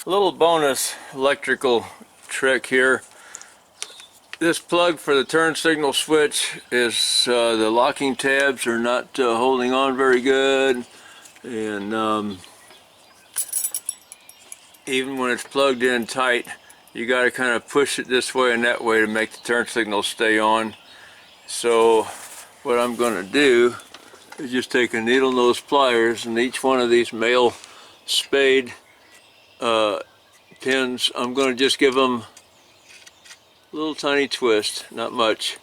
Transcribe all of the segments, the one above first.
A little bonus electrical trick here. This plug for the turn signal switch is the locking tabs are not holding on very good, and even when it's plugged in tight, you got to kind of push it this way and that way to make the turn signal stay on. So what I'm going to do is just take a needle nose pliers, and each one of these male spade pins, I'm going to just give them a little tiny twist, not much.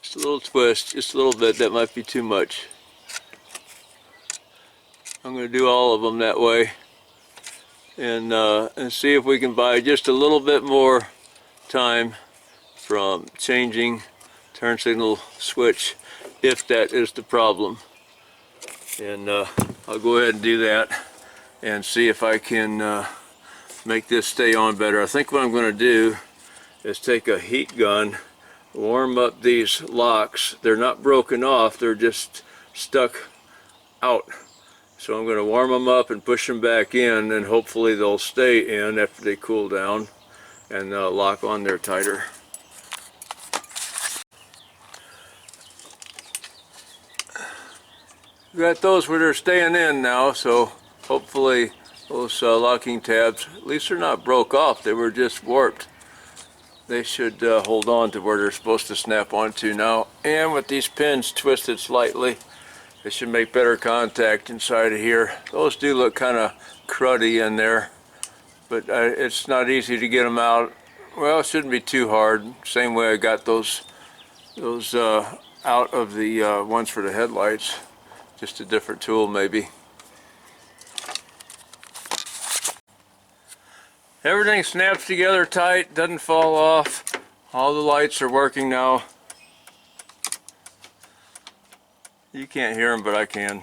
Just a little twist, just a little bit. That might be too much. I'm going to do all of them that way, and see if we can buy just a little bit more time from changing turn signal switch, if that is the problem. And I'll go ahead and do that and see if I can make this stay on better. I think what I'm going to do is take a heat gun, warm up these locks. They're not broken off, they're just stuck out. So I'm going to warm them up and push them back in, and hopefully they'll stay in after they cool down and lock on there tighter. Got those where they're staying in now, so hopefully those locking tabs, at least they're not broke off, they were just warped. They should hold on to where they're supposed to snap onto now. And with these pins twisted slightly, they should make better contact inside of here. Those do look kind of cruddy in there, but it's not easy to get them out. Well, it shouldn't be too hard. Same way I got those out of the ones for the headlights. Just a different tool maybe. Everything snaps together tight, doesn't fall off. All the lights are working now. You can't hear them, but I can.